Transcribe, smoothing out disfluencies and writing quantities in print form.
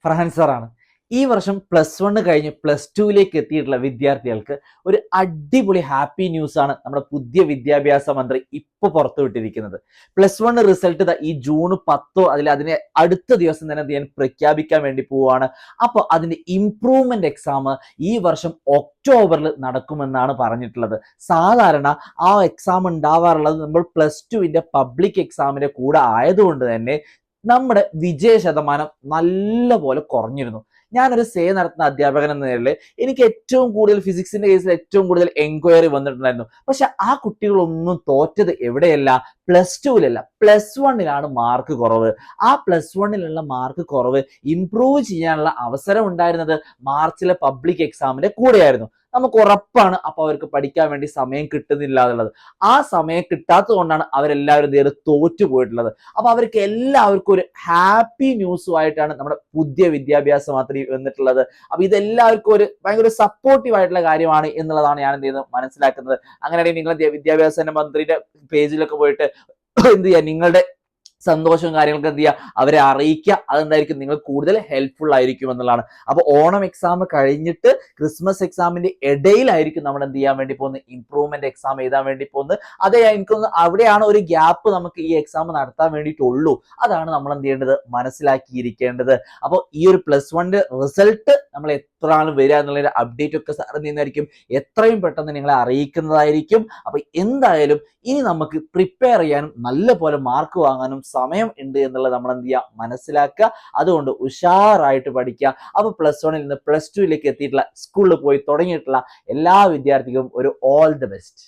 ഫർഹാൻ സാറാണ്. ഈ വർഷം +1 കഴിഞ്ഞ് +2ലേക്ക് എത്തിയിട്ടുള്ള വിദ്യാർത്ഥികൾക്ക് ഒരു അടിപൊളി ഹാപ്പി ന്യൂസ് ആണ് നമ്മുടെ പുതിയ വിദ്യാഭ്യാസ മന്ത്രി ഇപ്പൊ പുറത്തുവിട്ടിരിക്കുന്നത്. +1 റിസൾട്ട് ഈ ജൂൺ 10 അതിന് അടുത്ത ദിവസം തന്നെ ഞാൻ പ്രഖ്യാപിക്കാൻ വേണ്ടി പോവുകയാണ്. അപ്പോൾ അതിന്റെ ഇംപ്രൂവ്മെന്റ് എക്സാം ഈ വർഷം ഒക്ടോബറിൽ നടക്കുമെന്നാണ് പറഞ്ഞിട്ടുള്ളത്. സാധാരണ ആ എക്സാം ഉണ്ടാവാറുള്ളത് നമ്മൾ +2ന്റെ പബ്ലിക് എക്സാമിന്റെ കൂടെ ആയതുകൊണ്ട് തന്നെ നമ്മുടെ വിജയ ശതമാനം നല്ല പോലെ കുറഞ്ഞിരുന്നു. ഞാനൊരു നടത്തുന്ന അധ്യാപകൻ എന്ന നിലയിൽ എനിക്ക് ഏറ്റവും കൂടുതൽ ഫിസിക്സിന്റെ കേസിൽ ഏറ്റവും കൂടുതൽ എൻക്വയറി വന്നിട്ടുണ്ടായിരുന്നു. പക്ഷെ ആ കുട്ടികളൊന്നും തോറ്റത് എവിടെയല്ല, +2ലല്ല, +1ലാണ് മാർക്ക് കുറവ്. ആ +1ലുള്ള മാർക്ക് കുറവ് ഇംപ്രൂവ് ചെയ്യാനുള്ള അവസരം ഉണ്ടായിരുന്നത് മാർച്ചിലെ പബ്ലിക് എക്സാമിന്റെ കൂടെയായിരുന്നു. നമുക്ക് ഉറപ്പാണ് അപ്പോൾ അവർക്ക് പഠിക്കാൻ വേണ്ടി സമയം കിട്ടുന്നില്ല എന്നുള്ളത്. ആ സമയം കിട്ടാത്തത് കൊണ്ടാണ് അവരെല്ലാവരും തോറ്റു പോയിട്ടുള്ളത്. അപ്പൊ അവർക്ക് എല്ലാവർക്കും ഒരു ഹാപ്പി ന്യൂസുമായിട്ടാണ് നമ്മുടെ പുതിയ വിദ്യാഭ്യാസ മന്ത്രി വന്നിട്ടുള്ളത്. അപ്പൊ ഇതെല്ലാവർക്കും ഒരു ഭയങ്കര സപ്പോർട്ടീവ് ആയിട്ടുള്ള കാര്യമാണ് എന്നുള്ളതാണ് ഞാൻ എന്ത് ചെയ്യുന്നത് മനസ്സിലാക്കുന്നത്. അങ്ങനെയാണെങ്കിൽ നിങ്ങൾ വിദ്യാഭ്യാസ മന്ത്രിയുടെ പേജിലൊക്കെ പോയിട്ട് എന്ത് ചെയ്യുക, നിങ്ങളുടെ സന്തോഷവും കാര്യങ്ങളൊക്കെ എന്ത് ചെയ്യുക, അവരെ അറിയിക്കുക. അതെന്തായിരിക്കും നിങ്ങൾ കൂടുതൽ ഹെൽപ്ഫുൾ ആയിരിക്കും എന്നുള്ളതാണ്. അപ്പൊ ഓണം എക്സാം കഴിഞ്ഞിട്ട് ക്രിസ്മസ് എക്സാമിന്റെ ഇടയിലായിരിക്കും നമ്മൾ എന്ത് ചെയ്യാൻ വേണ്ടി പോകുന്നത്, ഇംപ്രൂവ്മെന്റ് എക്സാം എഴുതാൻ വേണ്ടി പോകുന്നത്. അതേ എനിക്കൊന്ന് അവിടെയാണ് ഒരു ഗ്യാപ്പ് നമുക്ക് ഈ എക്സാം നടത്താൻ വേണ്ടിയിട്ടുള്ളൂ. അതാണ് നമ്മൾ എന്ത് ചെയ്യേണ്ടത്, മനസ്സിലാക്കിയിരിക്കേണ്ടത്. അപ്പോൾ ഈ ഒരു +1 റിസൾട്ട് നമ്മൾ എത്ര ആണ് വരിക എന്നുള്ള അപ്ഡേറ്റ് ഒക്കെ സാർ എന്തെന്നായിരിക്കും എത്രയും പെട്ടെന്ന് നിങ്ങളെ അറിയിക്കുന്നതായിരിക്കും. അപ്പൊ എന്തായാലും ഇനി നമുക്ക് പ്രിപ്പയർ ചെയ്യാനും നല്ല പോലെ മാർക്ക് വാങ്ങാനും സമയം ഉണ്ട് എന്നുള്ളത് നമ്മൾ എന്ത് ചെയ്യുക, മനസ്സിലാക്കുക. അതുകൊണ്ട് ഉഷാറായിട്ട് പഠിക്കുക. അപ്പൊ +1ൽ നിന്ന് +2ലേക്ക് എത്തിയിട്ടുള്ള, സ്കൂളിൽ പോയി തുടങ്ങിയിട്ടുള്ള എല്ലാ വിദ്യാർത്ഥികൾക്കും ഒരു ഓൾ ദി ബെസ്റ്റ്.